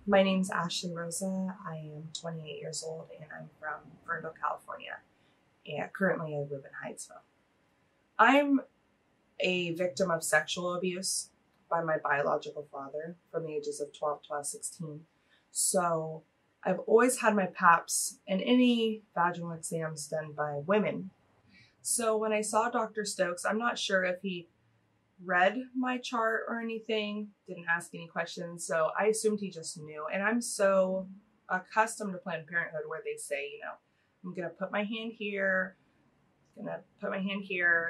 My name's Ashley Rosa. I am 28 years old and I'm from Ferndale, California. And currently I live in Hyattsville. I'm a victim of sexual abuse by my biological father from the ages of 12 to 16. So I've always had my PAPs and any vaginal exams done by women. So when I saw Dr. Stokes, I'm not sure if he read my chart or anything, didn't ask any questions. So I assumed he just knew. And I'm so accustomed to Planned Parenthood where they say, I'm going to put my hand here,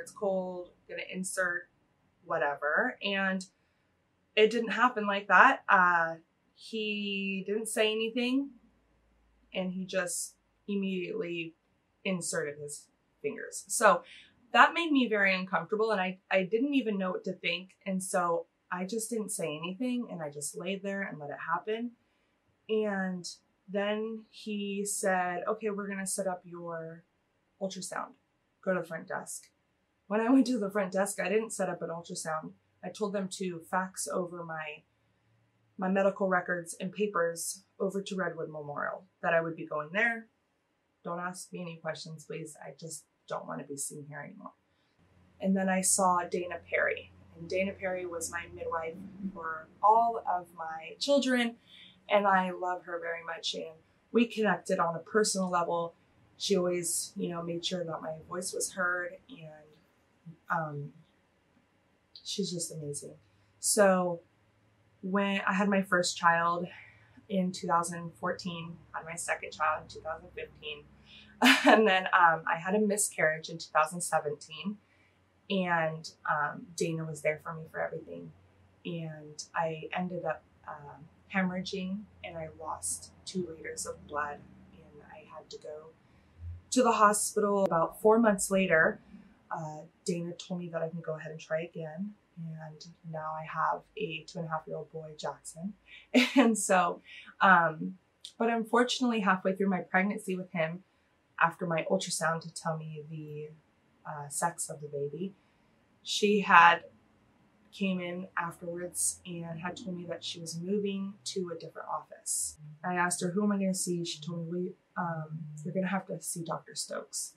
it's cold, going to insert whatever. And it didn't happen like that. He didn't say anything and he just immediately inserted his fingers. So that made me very uncomfortable and I didn't even know what to think. And so I just didn't say anything and I just laid there and let it happen. And then he said, okay, we're going to set up your ultrasound. Go to the front desk. When I went to the front desk, I didn't set up an ultrasound. I told them to fax over my medical records and papers over to Redwood Memorial, that I would be going there. Don't ask me any questions, please. I just don't want to be seen here anymore. And then I saw Dana Perry. And Dana Perry was my midwife for all of my children. And I love her very much. And we connected on a personal level. She always, made sure that my voice was heard. And she's just amazing. So when I had my first child in 2014, had my second child in 2015, and then I had a miscarriage in 2017, and Dana was there for me for everything. And I ended up hemorrhaging, and I lost 2 liters of blood, and I had to go to the hospital. About 4 months later, Dana told me that I can go ahead and try again. And now I have a 2.5-year-old boy, Jackson. And so, but unfortunately, halfway through my pregnancy with him, after my ultrasound to tell me the sex of the baby, she came in afterwards and had told me that she was moving to a different office. I asked her, who am I going to see? She told me, you're going to have to see Dr. Stokes.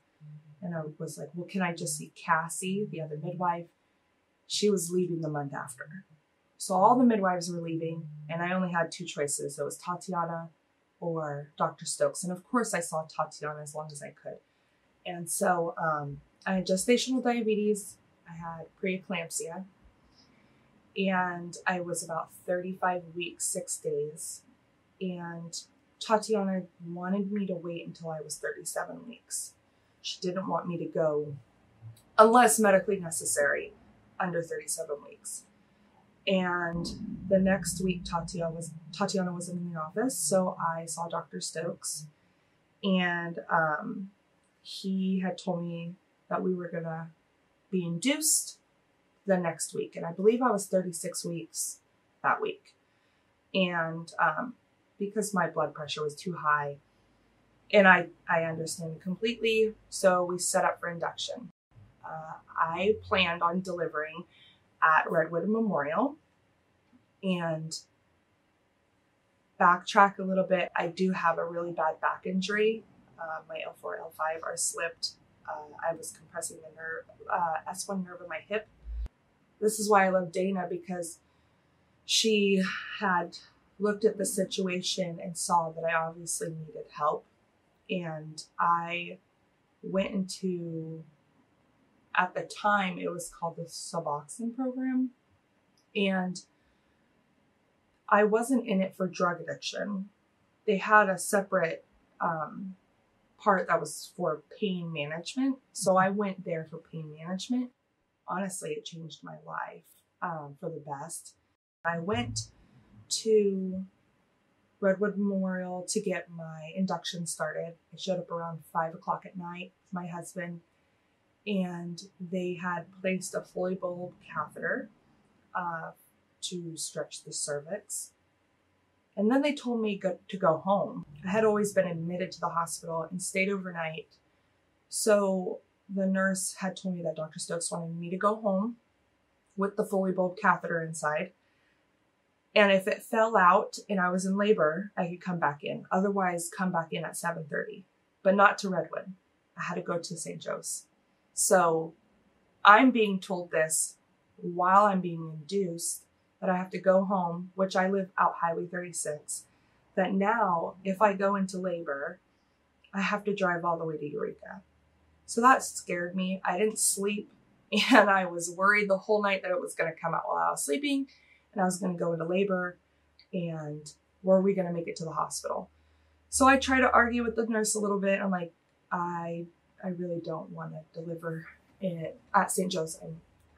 And I was like, well, can I just see Cassie, the other midwife? She was leaving the month after. So all the midwives were leaving and I only had 2 choices. It was Tatiana or Dr. Stokes. And of course I saw Tatiana as long as I could. And so I had gestational diabetes. I had preeclampsia. And I was about 35 weeks, 6 days. And Tatiana wanted me to wait until I was 37 weeks. She didn't want me to go unless medically necessary under 37 weeks. And the next week, Tatiana wasn't in the office, so I saw Dr. Stokes, and he had told me that we were gonna be induced the next week, and I believe I was 36 weeks that week. And because my blood pressure was too high, and I understand completely, so we set up for induction. I planned on delivering at Redwood Memorial. And backtrack a little bit, I do have a really bad back injury. My L4, L5 are slipped. I was compressing the nerve, S1 nerve in my hip. This is why I love Dana, because she had looked at the situation and saw that I obviously needed help. And I went into, at the time, it was called the Suboxone program. And I wasn't in it for drug addiction. They had a separate part that was for pain management. So I went there for pain management. Honestly, it changed my life for the best. I went to Redwood Memorial to get my induction started. I showed up around 5 o'clock at night with my husband, and they had placed a fully bulb catheter to stretch the cervix. And then they told me to go home. I had always been admitted to the hospital and stayed overnight. So the nurse had told me that Dr. Stokes wanted me to go home with the fully bulb catheter inside. And if it fell out and I was in labor, I could come back in. Otherwise, come back in at 7:30, but not to Redwood. I had to go to St. Joe's. So I'm being told this while I'm being induced, that I have to go home, which I live out Highway 36, that now if I go into labor, I have to drive all the way to Eureka. So that scared me. I didn't sleep, and I was worried the whole night that it was going to come out while I was sleeping and I was going to go into labor, and were we going to make it to the hospital? So I try to argue with the nurse a little bit. I'm like, I really don't want to deliver at St. Joe's.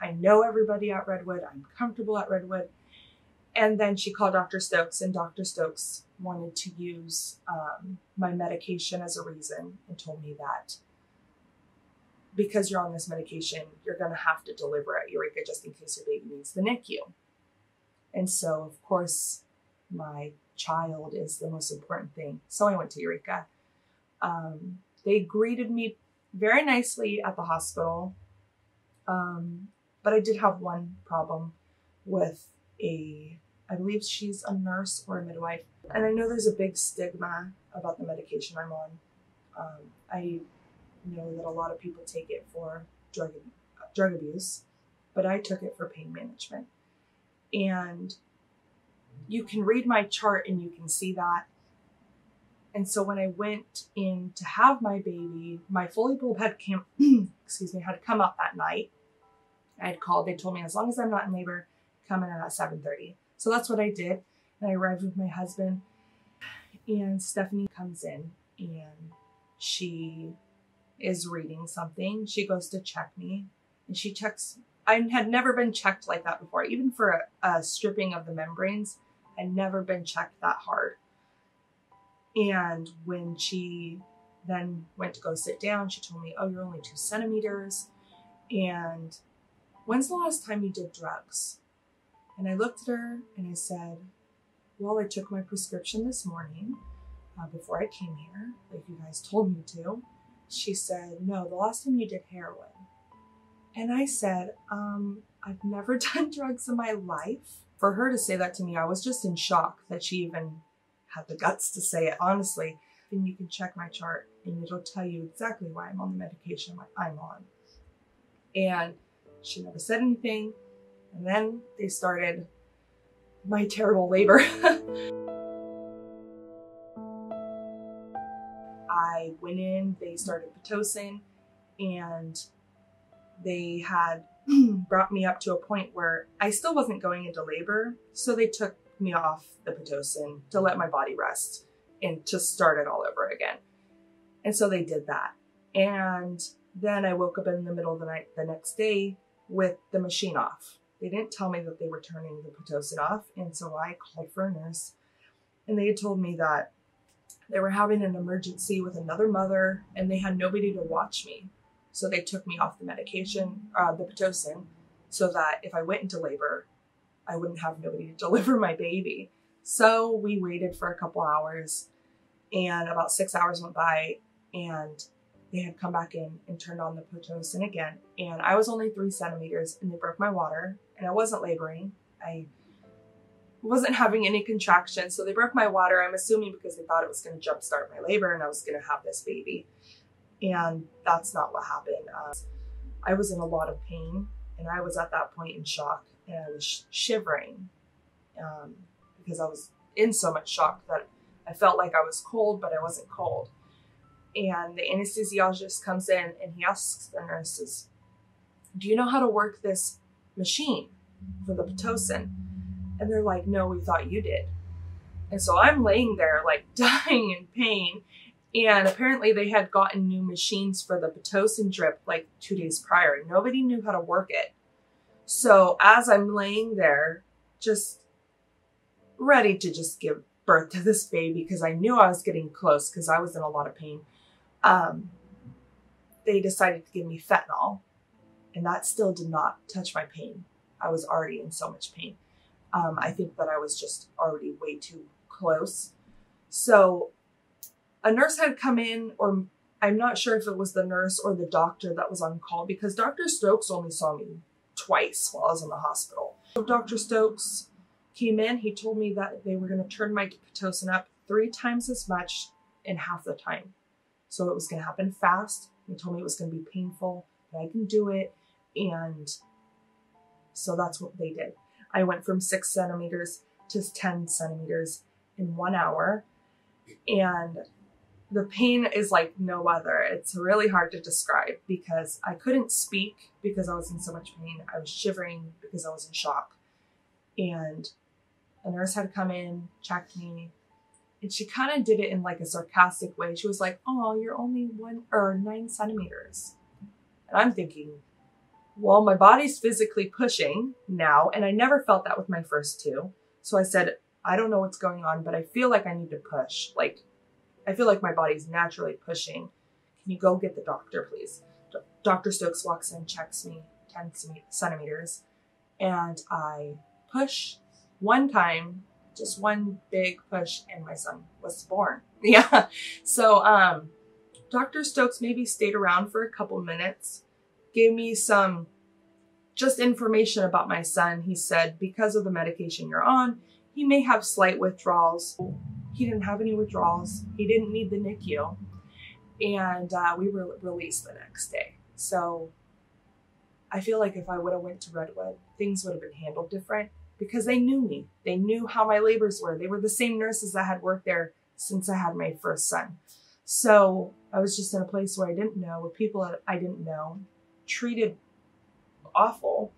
I know everybody at Redwood. I'm comfortable at Redwood. And then she called Dr. Stokes, and Dr. Stokes wanted to use my medication as a reason and told me that because you're on this medication, you're going to have to deliver at Eureka just in case your baby needs the NICU. And so, of course, my child is the most important thing. So I went to Eureka. They greeted me very nicely at the hospital. But I did have one problem with I believe she's a nurse or a midwife. And I know there's a big stigma about the medication I'm on. I know that a lot of people take it for drug abuse, but I took it for pain management. And you can read my chart and you can see that. And so when I went in to have my baby, my Foley bulb had come out that night. I had called. They told me as long as I'm not in labor, come in at 7:30. So that's what I did. And I arrived with my husband, and Stephanie comes in and she is reading something. She goes to check me, and she checks. I had never been checked like that before. Even for a stripping of the membranes, I'd never been checked that hard. And when she then went to go sit down, she told me, oh, you're only 2 centimeters. And when's the last time you did drugs? And I looked at her and I said, well, I took my prescription this morning before I came here, like you guys told me to. She said, no, the last time you did heroin. And I said, I've never done drugs in my life. For her to say that to me, I was just in shock that she even had the guts to say it, honestly. And you can check my chart and it'll tell you exactly why I'm on the medication I'm on. And she never said anything. And then they started my terrible labor. I went in, they started Pitocin, and they had brought me up to a point where I still wasn't going into labor. So they took me off the Pitocin to let my body rest and to start it all over again. And so they did that. And then I woke up in the middle of the night the next day with the machine off. They didn't tell me that they were turning the Pitocin off. And so I called for a nurse, and they had told me that they were having an emergency with another mother and they had nobody to watch me. So they took me off the medication, the Pitocin, so that if I went into labor, I wouldn't have nobody to deliver my baby. So we waited for a couple hours, and about 6 hours went by, and they had come back in and turned on the Pitocin again. And I was only 3 centimeters, and they broke my water, and I wasn't laboring. I wasn't having any contractions. So they broke my water, I'm assuming because they thought it was going to jumpstart my labor and I was going to have this baby. And that's not what happened. I was in a lot of pain, and I was at that point in shock, and I was shivering because I was in so much shock that I felt like I was cold, but I wasn't cold. And the anesthesiologist comes in and he asks the nurses, do you know how to work this machine for the Pitocin? And they're like, no, we thought you did. And so I'm laying there like dying in pain. And apparently they had gotten new machines for the Pitocin drip like 2 days prior. Nobody knew how to work it. So as I'm laying there, just ready to just give birth to this baby, because I knew I was getting close because I was in a lot of pain, they decided to give me fentanyl. And that still did not touch my pain. I was already in so much pain. I think that I was just already way too close. So a nurse had come in, or I'm not sure if it was the nurse or the doctor that was on call, because Dr. Stokes only saw me twice while I was in the hospital. So Dr. Stokes came in, he told me that they were going to turn my Pitocin up 3 times as much in half the time. So it was going to happen fast. He told me it was going to be painful, but I can do it. And so that's what they did. I went from 6 centimeters to 10 centimeters in 1 hour. And the pain is like no other. It's really hard to describe because I couldn't speak because I was in so much pain. I was shivering because I was in shock. And a nurse had come in, checked me, and she kind of did it in like a sarcastic way. She was like, "Oh, you're only 9 centimeters." And I'm thinking, well, my body's physically pushing now, and I never felt that with my first 2. So I said, I don't know what's going on, but I feel like I need to push. Like, I feel like my body's naturally pushing. Can you go get the doctor, please? Dr. Stokes walks in, checks me 10 centimeters, and I push 1 time, just 1 big push, and my son was born. Yeah. So Dr. Stokes maybe stayed around for a couple minutes, gave me some just information about my son. He said, because of the medication you're on, he may have slight withdrawals. He didn't have any withdrawals. He didn't need the NICU. And we were released the next day. So I feel like if I would have went to Redwood, things would have been handled different because they knew me. They knew how my labors were. They were the same nurses that had worked there since I had my first son. So I was just in a place where I didn't know, with people that I didn't know, treated awful,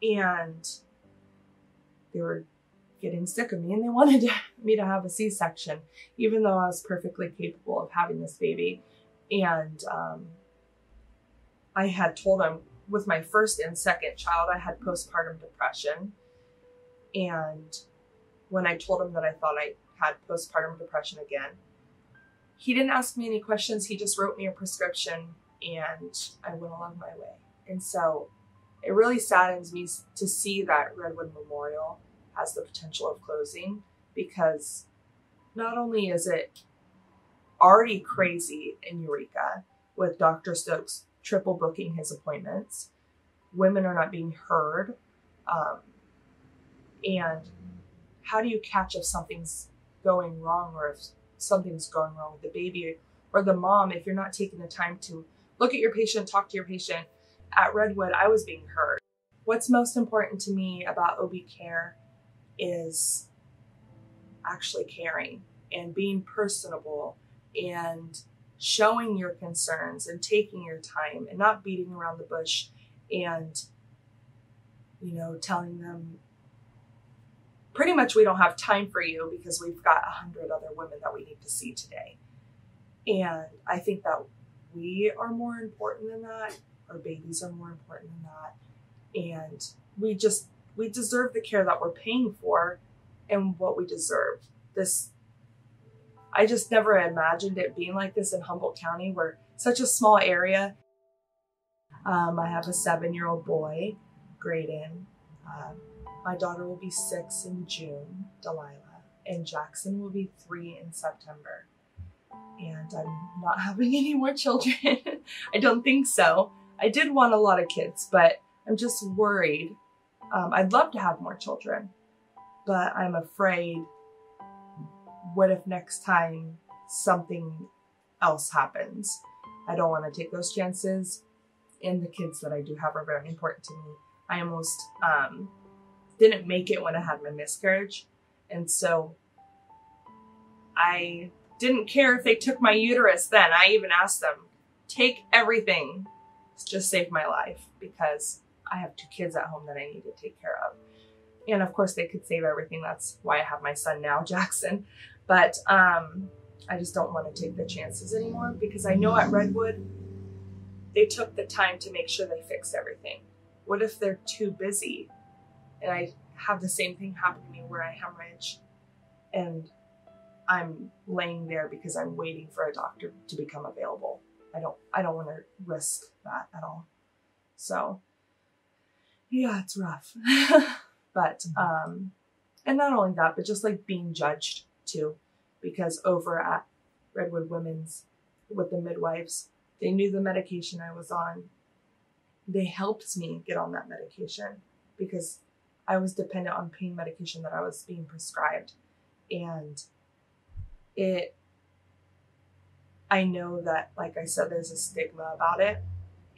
and they were getting sick of me, and they wanted me to have a C-section, even though I was perfectly capable of having this baby. And I had told them with my first and second child, I had postpartum depression. And when I told him that I thought I had postpartum depression again, he didn't ask me any questions. He just wrote me a prescription, and I went along my way. And so it really saddens me to see that Redwood Memorial has the potential of closing, because not only is it already crazy in Eureka with Dr. Stokes triple booking his appointments, women are not being heard. And how do you catch if something's going wrong, or if something's going wrong with the baby or the mom, if you're not taking the time to look at your patient, talk to your patient? At Redwood, I was being heard. What's most important to me about OB care is actually caring and being personable and showing your concerns and taking your time and not beating around the bush and, telling them pretty much we don't have time for you because we've got 100 other women that we need to see today. And I think that we are more important than that. Our babies are more important than that. And we deserve the care that we're paying for and what we deserve. I just never imagined it being like this in Humboldt County. We're such a small area. I have a 7-year-old boy, Graydon. My daughter will be 6 in June, Delilah, and Jackson will be 3 in September. And I'm not having any more children. I don't think so. I did want a lot of kids, but I'm just worried. I'd love to have more children, but I'm afraid, what if next time something else happens? I don't want to take those chances. And the kids that I do have are very important to me. I almost didn't make it when I had my miscarriage. And so I didn't care if they took my uterus then. I even asked them, take everything, just save my life, because I have 2 kids at home that I need to take care of. And of course they could save everything. That's why I have my son now, Jackson. But I just don't want to take the chances anymore, because I know at Redwood, they took the time to make sure they fixed everything. What if they're too busy and I have the same thing happen to me where I hemorrhage and I'm laying there because I'm waiting for a doctor to become available? I don't want to risk that at all. So yeah, it's rough. But and not only that, but just like being judged too, because over at Redwood Women's with the midwives, they knew the medication I was on. They helped me get on that medication because I was dependent on pain medication that I was being prescribed. And I know that, like I said, there's a stigma about it.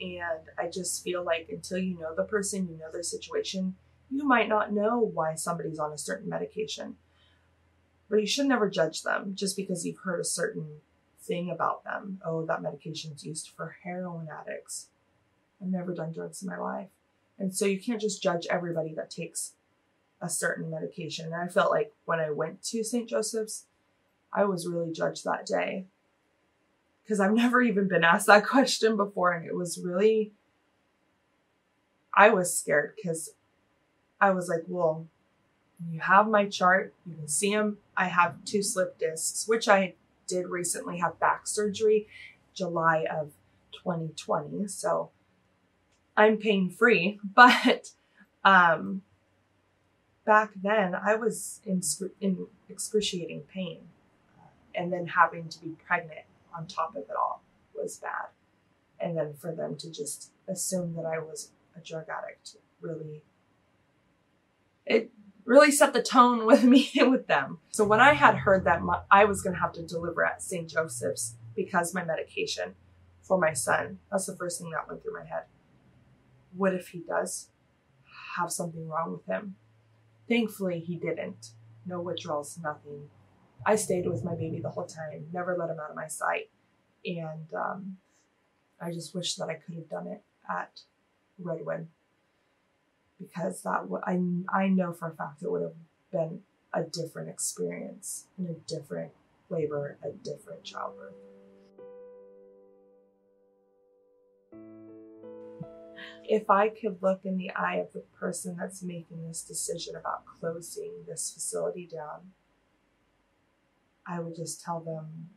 And I just feel like until you know the person, you know their situation, you might not know why somebody's on a certain medication. But you should never judge them just because you've heard a certain thing about them. Oh, that medication's used for heroin addicts. I've never done drugs in my life. And so you can't just judge everybody that takes a certain medication. And I felt like when I went to St. Joseph's, I was really judged that day. Because I've never even been asked that question before. And it was really, I was scared because I was like, well, you have my chart. You can see them. I have 2 slip discs, which I did recently have back surgery, July of 2020. So I'm pain free. But back then I was in excruciating pain. And then having to be pregnant on top of it all was bad. And then for them to just assume that I was a drug addict it really set the tone with me and with them. So when I had heard that I was going to have to deliver at St. Joseph's because my medication for my son, that's the first thing that went through my head. What if he does have something wrong with him? Thankfully, he didn't. No withdrawals, nothing. I stayed with my baby the whole time, never let him out of my sight. And I just wish that I could have done it at Redwood, because I know for a fact it would have been a different experience and a different labor, a different childbirth. If I could look in the eye of the person that's making this decision about closing this facility down, I would just tell them,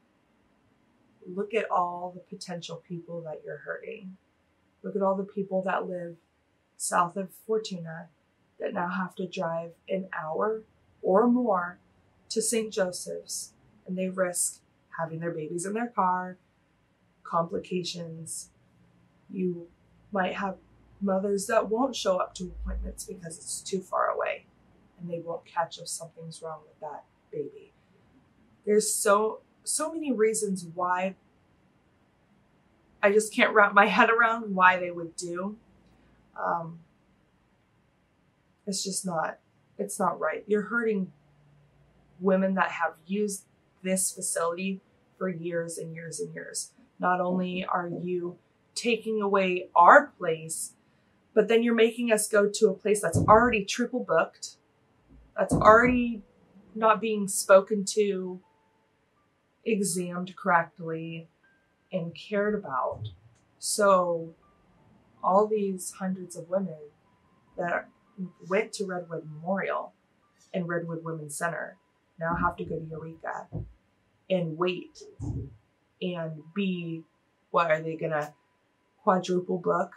look at all the potential people that you're hurting. Look at all the people that live south of Fortuna that now have to drive an hour or more to St. Joseph's, and they risk having their babies in their car, complications. You might have mothers that won't show up to appointments because it's too far away, and they won't catch if something's wrong with that baby. There's so many reasons why I just can't wrap my head around why they would do. It's not right. You're hurting women that have used this facility for years and years and years. Not only are you taking away our place, but then you're making us go to a place that's already triple booked, that's already not being spoken to, examined correctly, and cared about. So all these hundreds of women that went to Redwood Memorial and Redwood Women's Center now have to go to Eureka and wait and be, what are they gonna quadruple book?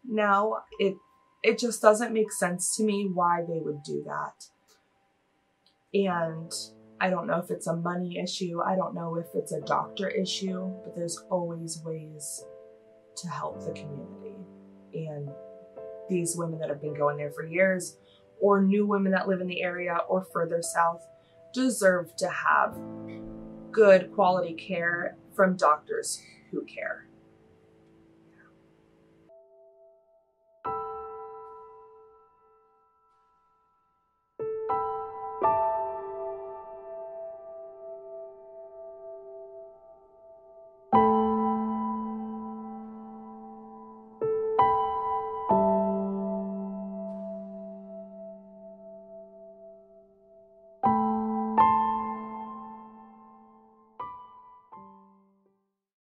Now it just doesn't make sense to me why they would do that. And I don't know if it's a money issue. I don't know if it's a doctor issue, but there's always ways to help the community. And these women that have been going there for years, or new women that live in the area or further south, deserve to have good quality care from doctors who care.